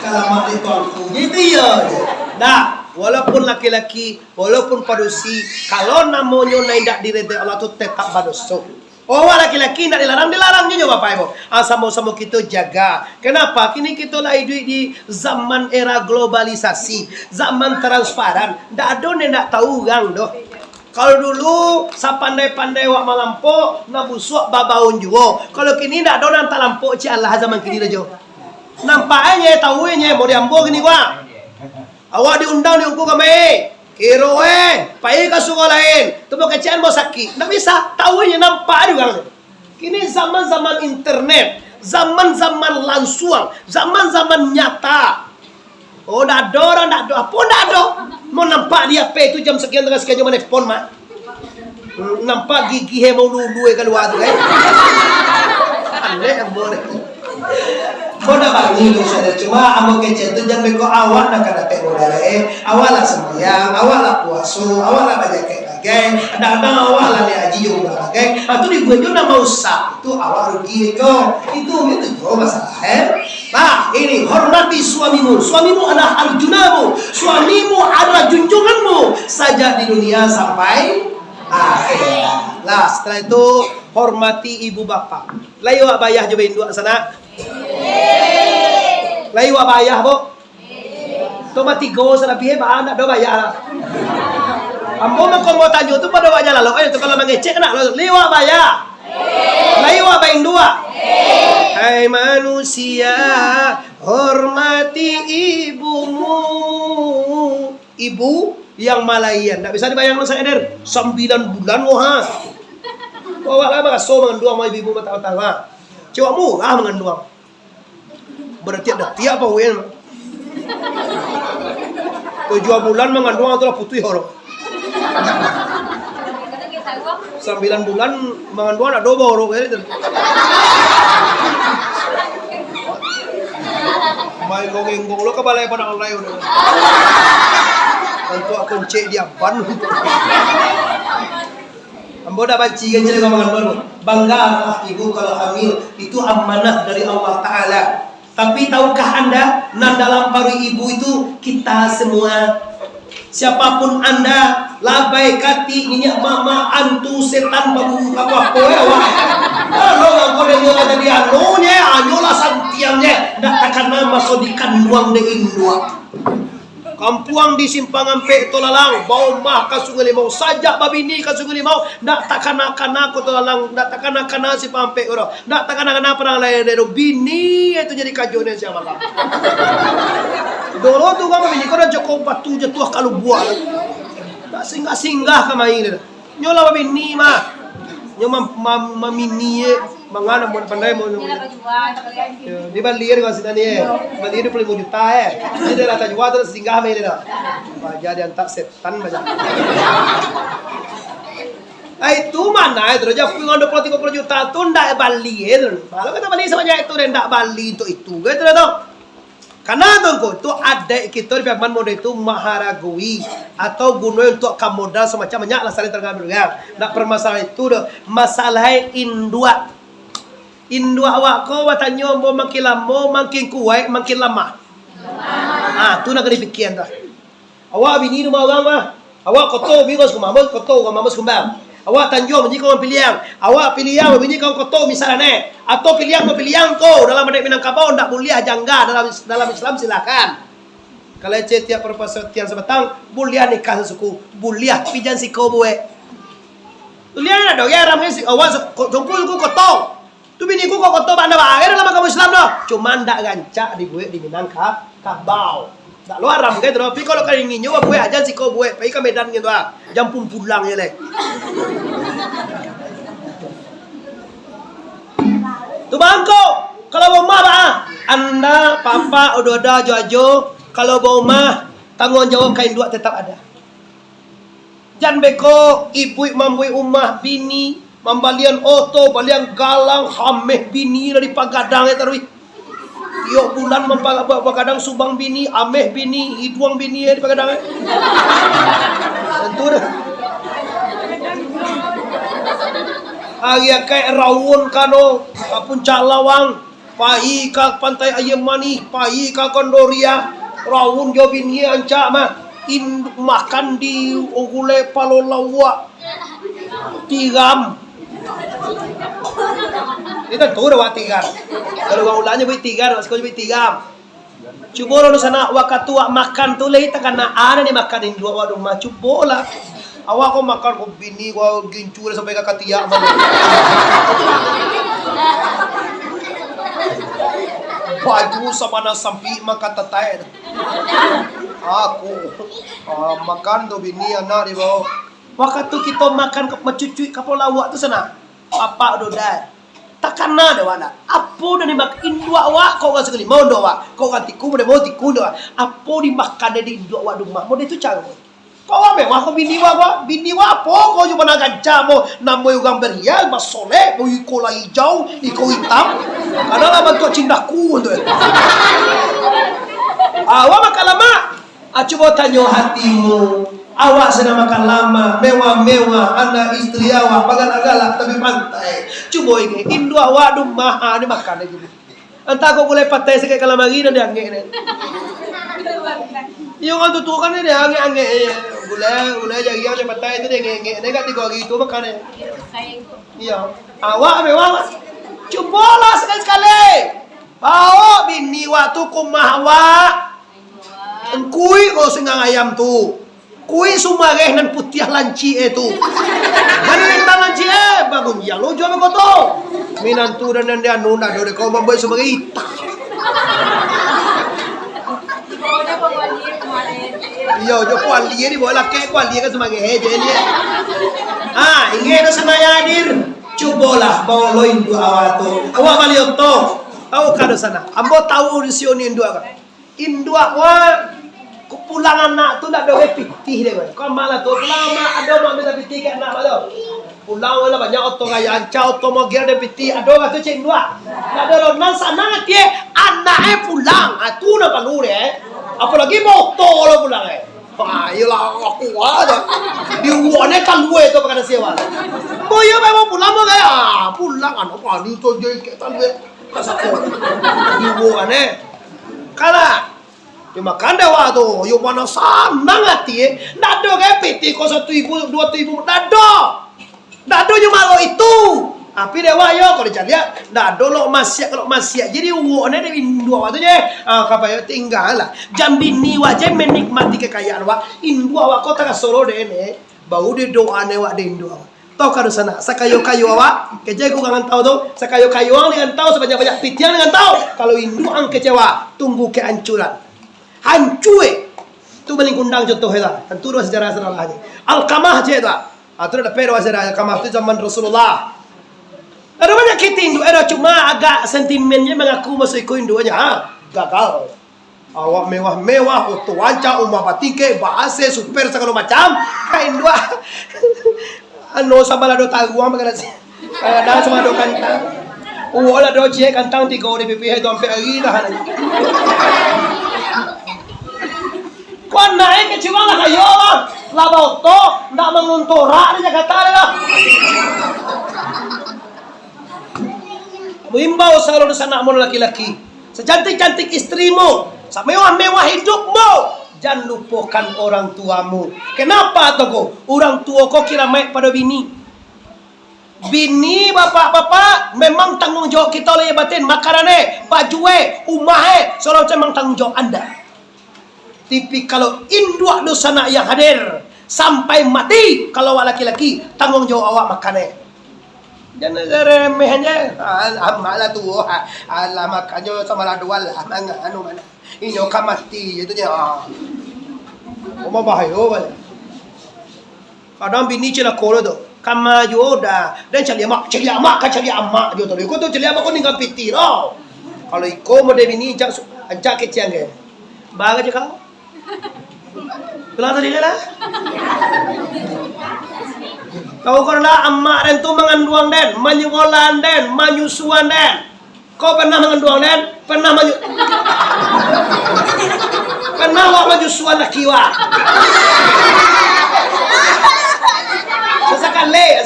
Kalau mana itu gitu ya. Dah. walaupun laki-laki, walaupun padusi, kalau namanya tidak diridai Allah itu tetap berdosa. Oh, laki-laki tidak dilarang juga Bapak Ibu. Sama-sama kita jaga. Kenapa? Kini kita lagi hidup di zaman era globalisasi, zaman transparan. Tidak ada yang tidak tahu orang doh. Kalau dulu sapandai-pandai wak malampo, nabusuk babaun juga. Kalau kini tidak ada yang tak lampo, Allah zaman kini aja. Nampaknya tahu mau diambil gini wak. Awak diundang diukur kami. Kiro pai ke lain. Tu pakai cian mau sakit. Tak bisa. Tahunya nampak juga. Kini zaman-zaman internet, zaman-zaman langsung, zaman-zaman nyata. Oh, dah ada orang, dah ada. Apa dah ada? Mau nampak dia pay tu jam sekian dengan sekian jam telefon mah. Nampak gigi he mau lulu keluar tu aneh yang boleh. Kau dah bagi tu saja. Cuma amo kecil tu jangan beko awak nak kena tengok darah. Awak lah sembahyang, awak lah puasa, awak lah baca bagai. Ada awak lah ni haji juga bagai. Atau di gue juga mau sah. Itu awak rugi kau. Itu masalah. Nah, ini hormati suamimu. Suamimu adalah arjunamu. Suamimu adalah junjunganmu. Sajak di dunia sampai akhir. Lah, setelah itu hormati ibu bapak. Layu wak bayah cobain dua sana. Layu wak bayah bo. Tu mati go sana pihe ba anak do bayah lah. Ambo mau kau tanya tu pada wajah lalu. Tu kalau mengecek nak layu wak bayah. Layu wak bain dua. Hai manusia, hormati ibumu. Ibu yang Malayan. Tak bisa dibayangkan saya Der. 9 bulan wah. Wah lah maka so mengandung sama ibu mata-mata. Cewek murah mengandung. Berarti ada tiap apa wen. 7 bulan mengandung atau putih horok. 9 bulan mengandung ada 2 horok ya. Main gongeng-gong lo ke balai pada online udah. Tentu aku cek dia ban. Ambo dah baca kan jadi ngomong bangga ibu kalau hamil itu amanah dari Allah Taala. Tapi tahukah anda, nan dalam paru ibu itu kita semua, siapapun anda, labai kati minyak mama antu setan babu apa kowe awak. Kalau kau dah nyola jadi anunya, nyola santiangnya, dak takkan nama sodikan duang de indua. Kampuang di simpang ampe tolalang bau mah ka sungai limau sajak babini ka sungai limau ndak takana-kana ko tolalang ndak takana-kana si pampe oro ndak takana-kana perang lain do bini itu jadi kajone siapa lah dolo tu kamu bini ko joko batu jatuh kalau buah ndak singgah-singgah ka main nyola babini mah nyoma mamini mangana mo pandai mo di Bali ko sida ni Bali 25 juta jadi rata jual terus singgah mai dah baja dia tak setan baja itu mana itu aja punya 20-30 juta tu ndak Bali kalau kita Bali sebanyak itu ndak Bali itu gitu tu karena tu ada kita di pihak modal itu maharagui atau guna untuk kamodal semacam banyak lah saling tergambar ndak permasalahan itu masalah indua awak ko watanya mo makin lama makin kuat makin lama. Tu nak kena fikir dah. Awak bini rumah orang mah. Awak kotor bingos ke mamus kotor ke mamus kembang. Awak tanjung bini kau pilih yang. Awak pilih yang bini kau kotor misalnya. Atau pilih yang kau dalam adat Minangkabau ndak boleh jangga dalam Islam silakan. Kalau tiap perpasutian sebatang boleh nikah sesuku. Boleh pijan si kau buat. Tulian ada ya ramai si awak jongkul ku kotor. Tu bini ku kok kotor banda bae dalam agama Islam dah. Cuma ndak gancak di gue di Minangkabau. Ndak luar ram ke tapi kalau kali nginyo gue aja si kau gue pergi ke Medan gitu ah. Jam pun pulang ya leh. Tu bangko kalau mau mah anda papa udah jojo kalau mau mah tanggung jawab kain dua tetap ada. Jangan beko ibu mamui umah bini membalian oto, balian galang, hameh bini dari pagadang terus. Tiap bulan pagadang subang bini, ameh bini, hiduang bini di pagadang. Tentu dah. Agia kayak rawon kano, puncak lawang, pai ka pantai ayam mani, pai ka kondoria, rawon jo bini ancak mah. makan di gulai palolawa tigam. Itu tuh udah tigam. Kalau gua ulangnya buat tigam, masih buat tigam. Cuba lo sana waktu makan tuh leh karena ada nih makan Indo waduh mah cuba lah. Awak kau makan kau bini kau gincur sampai ke ketiak mana. Baju sama nasampi makan tetai. Aku makan tuh bini anak di bawah. Waktu kita makan mencucui kapal lawak tu sana. Apa dodai? Takkan ada wana. Apa dah dimakan Indo awak kau kan sekali mau doa. Kau kan tiku mau tiku doa. Apa dimakan di Indo awak rumah? Mau itu canggih. Kau mewah kau bini wa apa? Kau cuma nak gajah mo namo yung gambar ya, mas soleh, mo ikola hijau, iko hitam. Ada lah bantu cindaku tu. Awak makan lama. Coba tanya hatimu. Awak sedang makan lama, mewah-mewah, anak istri awak, bagal-galak tapi pantai. Coba ini, Indo awak rumah, ini makan lagi. Entah kau boleh patai sekali kalau lagi dan dia angin. Yung kan tutukan ni dia angin. Boleh jadi yang patai itu dia angin. Dia kata kau gitu makan ni. Iya. Awak mewah. Cobalah sekali-sekali. Bawa bini waktu kumahwa. Engkui kau singang ayam tu. Kui sumareh nan putih lanci itu. Mana yang lanci bangun ya lo jual kau tu. Minantu dan dia nuna dia kau membuat sumareh hitam. Iya, jo kuali ni bola ke kuali kan sumareh je ni. Ingin ada sana hadir. Cubalah bawa lo Indo awak tu. Awak balik tu. Awak kada sana. Ambo tahu di sini Indo awak. Indo awak pulang anak tu nak ada pitih dia. Kau malah tu pulang anak ada mak minta pitih ke anak malu. Pulang wala banyak auto gaya ancau auto mau gear ada pitih ada kata ceng dua. Ada ronan sana dia anak pulang. Tu nak palu dia. Apalagi motor lo pulang iyalah aku ada. Di uane kan gue tu pakai sewa. Boya mau pulang mau gaya pulang anak pani tu je kita gue kasako. Di uane kalah. Makan dah waktu, yung mana senang hati, nado kayak peti kau 1.000, 2.000, nado yung malo itu. Tapi dewa yo kalau dicari nado lo masih kalau masih jadi uangnya dari Indo waktu je, kapal tinggal lah. Jambini wajah menikmati kekayaan wa Indo awak kota Solo deh ne, bau de doa ne wa de Indo awak. Tahu kan sana, sakayo-kayo awak, kejai ku kangen tahu tu, sakayo-kayo ang dengan tahu sebanyak-banyak pitian dengan tahu. Kalau Indo ang kecewa, tunggu kehancuran. Hancur tu paling kundang contoh lah. Tentu dua sejarah lagi. Al-Qamah je tu. Itu ada perwa sejarah Al-Qamah tu zaman Rasulullah. Ada banyak kita Indo, ada cuma agak sentimennya mengaku masuk ikut Indonya. Gagal. Awak mewah-mewah, auto wanca, umah batike, bahasa super segala macam. Kain dua. Ano sama lado taguang mengenai. Kadang sama do kantang. Wala do cie kantang 3 di PPH itu sampai hari dah. Kau naik ke Cimalah kayo lah, labau to, ndak menguntura di Jakarta lah. Himbau selalu sana mau laki-laki, secantik-cantik istrimu, semewah-mewah hidupmu, jangan lupakan orang tuamu. Kenapa toko? Orang tua kau kira maik pada bini. Bini bapak-bapak memang tanggung jawab kita oleh batin makanannya, bajunya, umahnya, seorang memang tanggung jawab anda. Tapi kalau induk dosana yang hadir sampai mati, kalau laki-laki tanggung jawab awak makannya. Jangan remehnya. Malah tu, alah makannya sama lah dua lah, anu mana? Ini orang mati, itunya. Oma bahaya mana? Kadang bini cila kolo tu, kama joda, dan cari amak kan cari amak jodoh. Kau tu cari amak kau ninggal piti loh. Kalau ikut mau bini ajak kecian ke, baga je kau. Kelang tadi lah. Kau kerana amak dan tu menganduang dan, menyugolan dan, menyusuan dan. Kau pernah menganduang dan, pernah pernah awak menyusuan laki awak.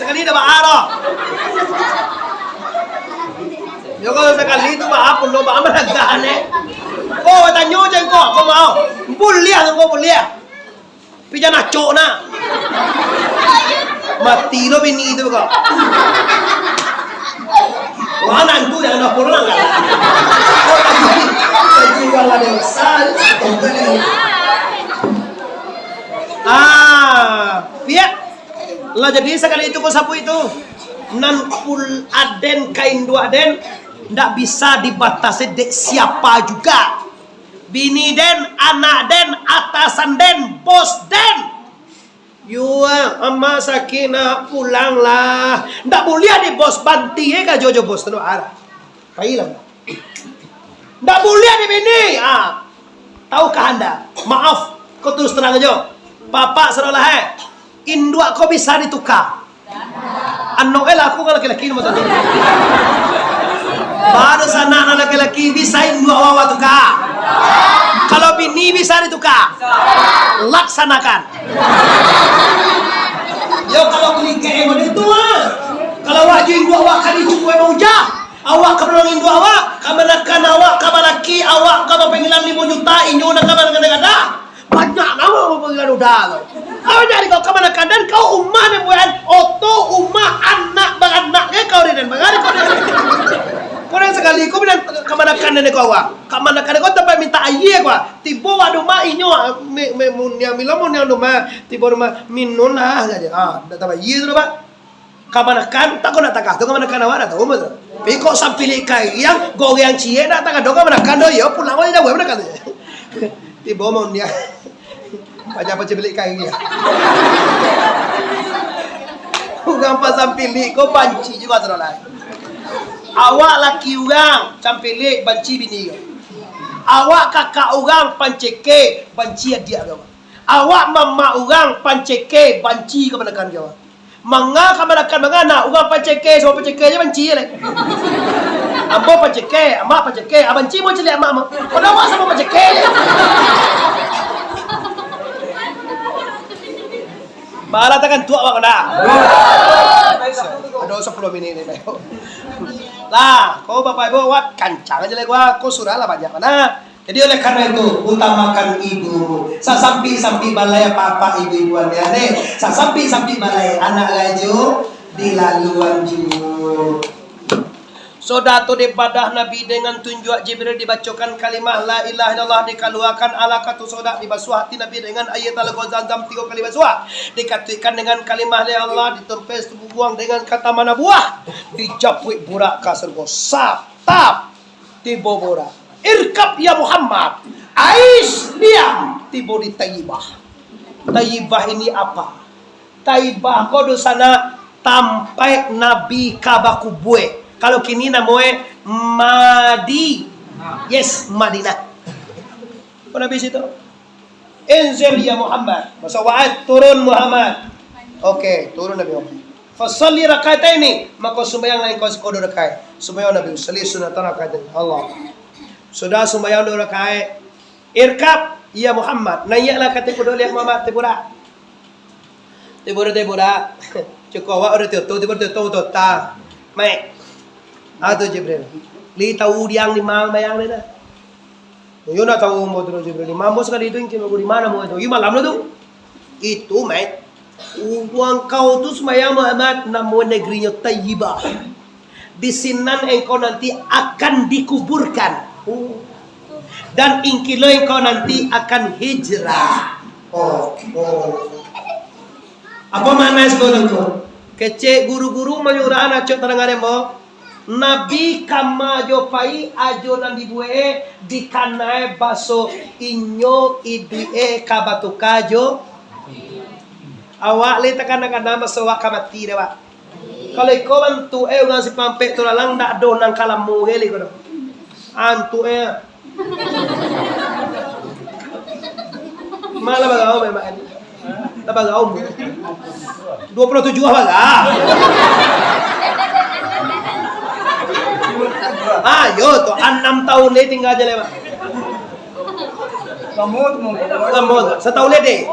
Sekali dah baharoh. Yo kalau sekali tu apa lo apa menagane. Kau tanya je kau mau. Buliah kau buliah. Pijan naco na. Mati lo bini itu kok. Wah nantu yang nak pulang kan. Jual lah dewasa. Biar lah jadi sekali itu kok sapu itu nan pul aden kain dua aden ndak bisa dibatasi dek siapa juga. Bini den, anak den, atasan den, bos den. Yua, amma Sakinah pulanglah. Ndak boleh di bos banti ka jojo bos tu arah. Kailah. Ndak boleh di bini. Tahukah Anda? Maaf, kau terus terang aja. Papa serolah indua kau bisa ditukar. Ano aku kalau laki-laki nomor satu. Baru sana anak laki-laki bisa indua wawa tukar. Kalau bini bisa ditukar, laksanakan. Yo kalau beli keemon itu kalau wajib indua awak kali cukup mau jah. Awak keberang indua awak, kamanakan awak, kamalaki awak, kamu panggilan 5 juta, inyo na kamanakan ada. Banyak nama panggilan udah. Kau jadi kau kamanakan dan kau umah yang buat oto umah anak beranaknya kau dan bagaimana kau dan. Kau sekali kau bilang kamanakan dan kau awak, kamanakan kau tempat minta air kau. Tiba waduh mah inyo yang milamun yang rumah, tiba rumah minun saja. Tambah air tu pak. Kamanakan tak kau nak takah, tu kamanakan awak dah tahu betul. Tapi kok sampai kai yang goyang cie nak takah dong kamanakan do yo pulang aja dah mana kan. Tiba mau dia banyak apa beli kai dia. Ugang pasang pilih kau banci juga terlalu. Awak laki ugang campilih banci bini. Awak kakak ugang panceke banci dia kau. Awak mama ugang panceke banci kamanakan kau. Manga kamanakan mangana ugang panceke sama panceke aja banci le. Ambo panceke, ama panceke, abanci mau cili ama. Kau dah sama panceke. Bala takkan tua awak kena. Ada 10 minit ni. Lah, kau bapak ibu awak kancang aja gua, kau surah lah banyak mana. Jadi oleh karena itu utamakan ibu. Sasampi balai papa ibu-ibuan ya nih. Sasampi balai anak laju di laluan jiwa. Sodato daripada Nabi dengan tunjuk Jibril dibacakan kalimah la ilaha illallah, dikeluarkan ala katu sodak dibasuh hati Nabi dengan ayat al-Ghazam 3 kali basuh, dikatikan dengan kalimah la Allah, ditumpes tubuh buang dengan kata mana buah, dijapui burak kasergo satap tibo burak irkab ya Muhammad ais diam tibo di Taibah. Taibah ini apa? Taibah kodo sana tampai Nabi kabakubue. Kalau kini namanya Yes, Madinah. Apa Nabi situ? Inzil ya Muhammad. Masa wa'ad turun Muhammad. Oke, turun Nabi Muhammad. Fasalli rakaataini, maka sembahyang lain kau 2 rakaat. Sembahyang Nabi salli sunatan rakaat Allah. Sudah sembahyang 2 rakaat. Irkab ya Muhammad. Naiklah kata kudu lihat Muhammad tibura. Cukup awak udah tutup ta. Mai. Atau Jibril, li tahu diang di mana bayang ni dah. Yo nak tahu mau terus Jibril di mambo sekali itu yang di mana mau itu? Malam tu. Itu mai. Uang kau tu sembahyang Muhammad nama negerinya Taibah. Di sinan engkau nanti akan dikuburkan. Dan ingkilo engkau nanti akan hijrah. Apa makna sekolah tu? Kecek guru-guru menyuruh anak cok terangkan mo. Nabi kama jopai ajo nan dibue dikanae baso inyo idue kabatu kajo awak le takana masawa kamati dewa kalau iko bantu ngan si pampe tu lang ndak do nang kalamu heli ko antu malah bagao memang ini bagao 27 baga. Ayo tuh 6 tahun ni tinggal aja lewat. Kamu setahun deh.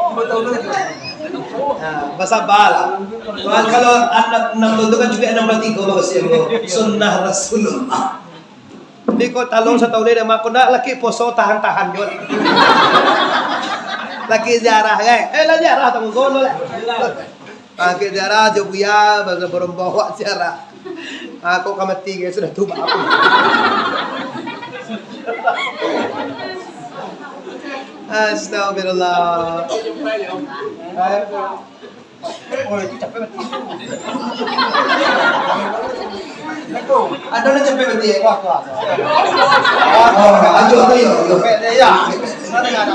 Bahasa bala. Soal kalau anak 6 tahun itu kan juga 63 maksudnya sunnah Rasulullah. Di kota talong setahun deh mak kena laki poso tahan-tahan jod. Laki ziarah kan? Lah ziarah tanggung kono lah. Pakai ziarah jo buya bangsa berembawa ziarah. Aku kamati guys sudah tuba aku. Astagfirullah. Oh, capek mati. Ada nak capek mati. Wah, wah. Oh, ayo tu yo. Ya. Mana ada.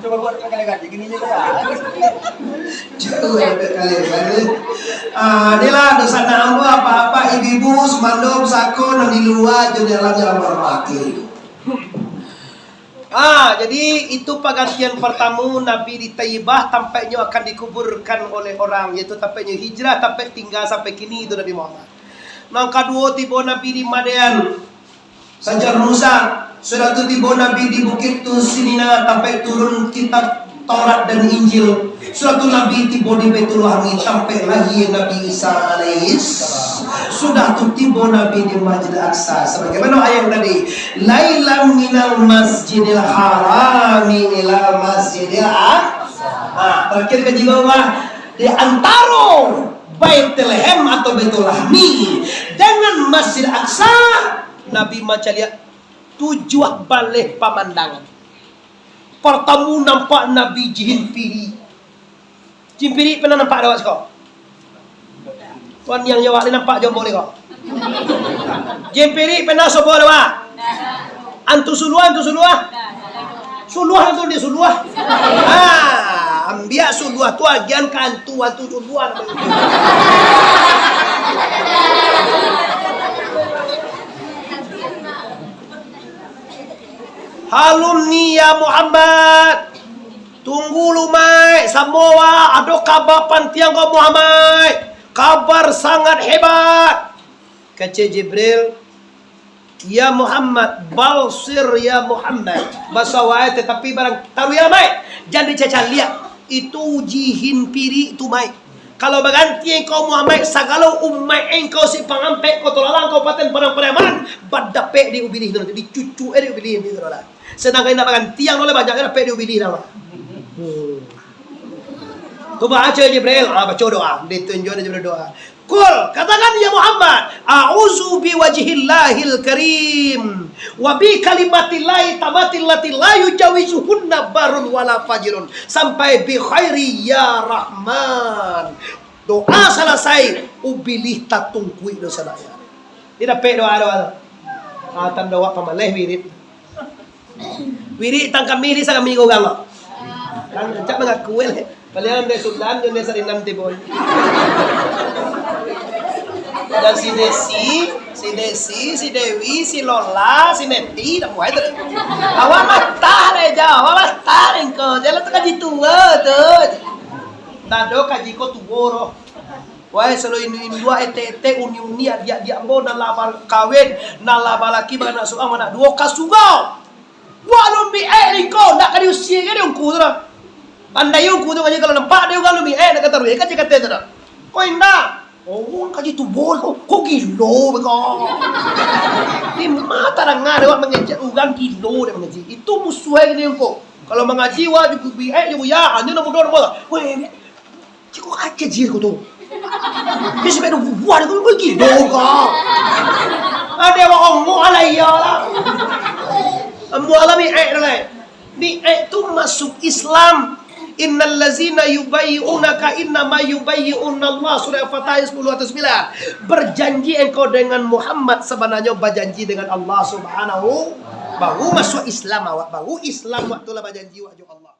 Coba buat kali-kali gini je ya. Inilah dosa namu apa-apa ibu-ibu semandung sako nang di luar jadi dalam hormati. Jadi itu pergantian pertama Nabi di Taibah tampaknya akan dikuburkan oleh orang, yaitu tampaknya hijrah sampai tinggal sampai kini itu Nabi Muhammad. Nang kedua tiba Nabi di Madian Sajar Musa. Sudah itu tiba Nabi di Bukit Tusinina sampai turun kitab Taurat dan Injil. Sudah itu Nabi tiba di Baitul Hamid sampai lahir Nabi Isa alaihis. Sudah itu tiba Nabi di Masjid Aqsa. Sebagaimana ayat tadi, lailam minal masjidil harami ila masjidil aqsa. Terakhir kaji bawah di antara Baitul atau Baitul Hamid dengan Masjid Aqsa, Nabi macam lihat tujuh balik pemandangan. Pertama nampak Nabi Jimpiri. Jimpiri pernah nampak dah kau? Tuan yang jawab ni nampak jom boleh kau? Jimpiri pernah sobo dah? Antu suluah. Suluah tu dia suluah. Ambil suluah tu agian kantu antu suluah. Halum ni ya Muhammad. Tunggu lumai Samoa ada kabar pantiang kau Muhammad. Kabar sangat hebat. Kata Jibril, ya Muhammad, balsir ya Muhammad. Bahasa wae tetapi barang taruh ya mai. Jangan dicacal lihat. Itu jihin piri itu mai. Kalau berganti engkau Muhammad segala umat engkau si pengampe kau tolalang kau paten perang preman badapek di ubilih nanti dicucu di ubilih di tolalang. Sedangkan nak berganti yang oleh banyak dapat di ubilih nama. Tu baca Jibril, baca doa, ditunjuk Jibril doa. Kul, katakan ya Muhammad, a'udzu bi wajhillahil karim wa bi kalimatillahi tamatillati la yujawizuhunna barun wala fajirun sampai bi khairi ya Rahman. Doa selesai, ubilih tatungkui dosa daya. Tidak pe doa. Tan doa pamaleh wirid. Wirid tangkap miri sa kami ko gama. Kan cak mengaku leh. Palihan de Sudan dan de Sarinam Tibon. Dan si Desi, si Dewi, si Lola, si Neti, dah mulai tu. Awak mata le jauh, awak mata engkau. Jalan tu kaji tua tu. Tado kaji ko tuoro. Wah, selalu ini dua ete uni dia ambo nalabal kawin, nalabal laki mana suang mana dua kasugau. Wah, lumbi engkau nak kadi usia ke dia engkau tu dah. Pandai yung kudo kaji kalau nampak dia kalau lumbi nak kata ruhe kaji kata tu dah. Kau indah. Oh, kaji tu bol kok kilo beko. Di mata orang ada orang mengaji ugang kilo dia mengaji. Itu musuhnya ni engkau. Kalau mengaji wah juga juga ya, hanya nak bodoh bodoh. Weh, cikgu kaji jir kau tu. Dia sebab tu buat kau kilo kau. Ada orang mau alaya lah. Mau alami lah. Ni tu masuk Islam. Innal ladzina yubayyi'unaka innama yubayyi'unna Allah, surah Al-Fatah 10 atau 9. Berjanji engkau dengan Muhammad sebenarnya berjanji dengan Allah Subhanahu. Baru masuk Islam awak, baru Islam waktu lah berjanji wajib Allah.